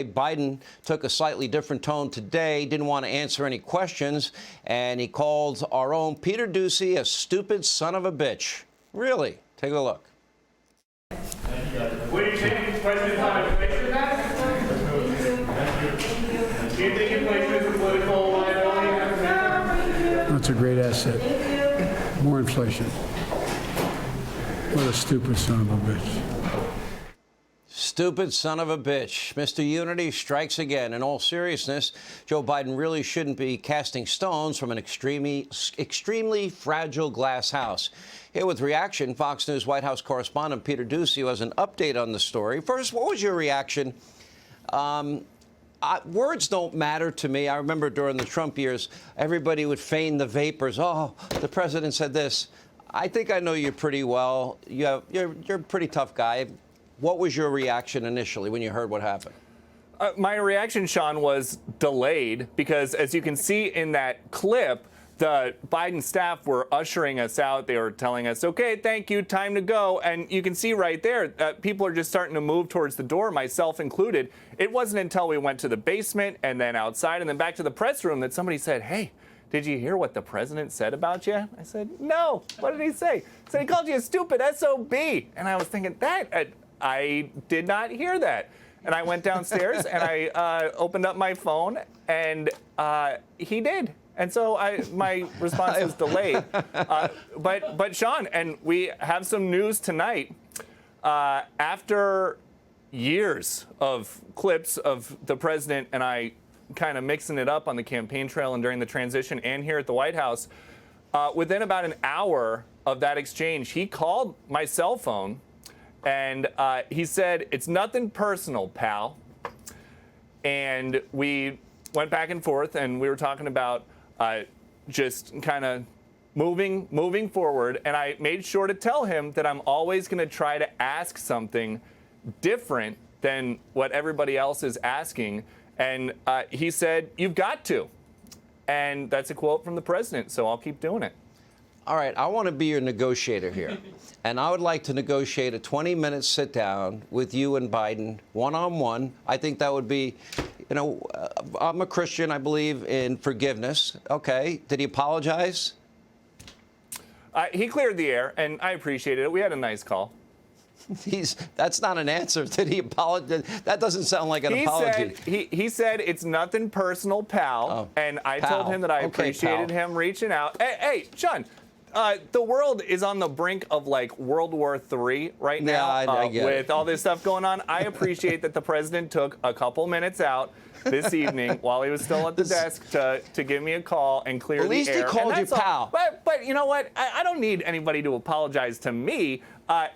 Biden took a slightly different tone today, didn't want to answer any questions, and he called our own Peter Doocy a stupid son of a bitch. Really? Take a look. What do you think? Questions on inflation? Do you think inflation is a political liability? That's a great asset. More inflation. What a stupid son of a bitch. Stupid son of a bitch. Mr. Unity strikes again. In all seriousness, Joe Biden really shouldn't be casting stones from an extremely fragile glass house. Here with reaction, Fox News White House correspondent Peter Doocy, who has an update on the story. First, what was your reaction? Words don't matter to me. I remember during the Trump years, everybody would feign the vapors. Oh, the president said this. I think I know you pretty well. You're a pretty tough guy. What was your reaction initially when you heard what happened? My reaction, Sean, was delayed because, as you can see in that clip, the Biden staff were ushering us out. They were telling us, okay, thank you, time to go. And you can see right there, people are just starting to move towards the door, myself included. It wasn't until we went to the basement and then outside and then back to the press room that somebody said, hey, did you hear what the president said about you? I said, no. What did he say? He said he called you a stupid SOB. And I was thinking, I did not hear that. And I went downstairs and I opened up my phone and he did. And so my response was delayed. But Sean, and we have some news tonight. After years of clips of the president and I kind of mixing it up on the campaign trail and during the transition and here at the White House, within about an hour of that exchange, he called my cell phone. And he said, it's nothing personal, pal. And we went back and forth, and we were talking about just kind of moving forward. And I made sure to tell him that I'm always going to try to ask something different than what everybody else is asking. And he said, you've got to. And that's a quote from the president, so I'll keep doing it. All right, I want to be your negotiator here. And I would like to negotiate a 20-minute sit-down with you and Biden, one-on-one. I think that would be, you know, I'm a Christian. I believe in forgiveness. Okay. Did he apologize? He cleared the air, and I appreciated it. We had a nice call. That's not an answer. Did he apologize? That doesn't sound like an apology. He said it's nothing personal, pal. Oh, and I told him that I appreciated him reaching out. Hey, Sean, the world is on the brink of like World War III right now I get with it. all this stuff going on. I appreciate that the president took a couple minutes out this evening while he was still at the desk to give me a call and clear the air. At least he called you pal. But you know what? I don't need anybody to apologize to me.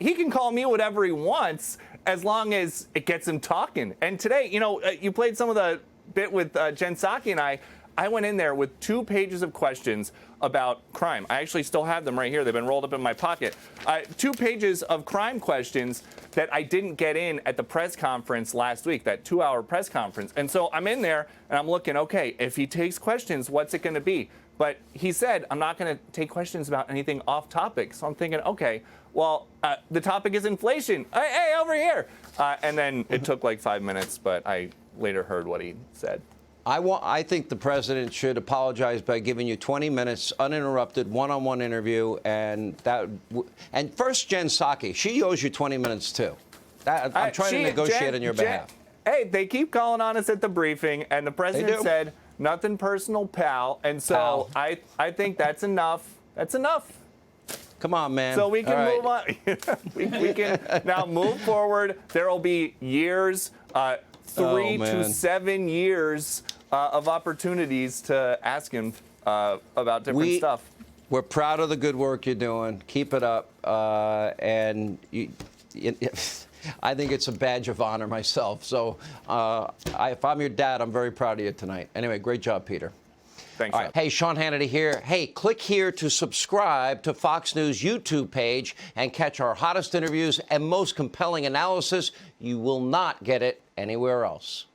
He can call me whatever he wants as long as it gets him talking. And today, you know, you played some of the bit with Jen Psaki and I went in there with 2 pages of questions about crime. I actually still have them right here. They've been rolled up in my pocket. 2 pages of crime questions that I didn't get in at the press conference last week, that 2-hour press conference. And so I'm in there and I'm looking, okay, if he takes questions, what's it going to be? But he said, I'm not going to take questions about anything off topic. So I'm thinking, okay, well, the topic is inflation. Hey, over here. And then it took like 5 minutes, but I later heard what he said. I think the president should apologize by giving you 20 minutes, uninterrupted, one-on-one interview, and first Jen Psaki, she owes you 20 minutes too. I'm trying to negotiate on your behalf. Hey, they keep calling on us at the briefing, and the president said nothing personal, pal. And so I think that's enough. That's enough. Come on, man. So we can move on. we can now move forward. There will be years. 3 to 7 years of opportunities to ask him about different stuff. We're proud of the good work you're doing. Keep it up. And I think it's a badge of honor myself. So if I'm your dad, I'm very proud of you tonight. Anyway, great job, Peter. Thanks. All right. Hey, Sean Hannity here. Hey, click here to subscribe to Fox News YouTube page and catch our hottest interviews and most compelling analysis. You will not get it anywhere else.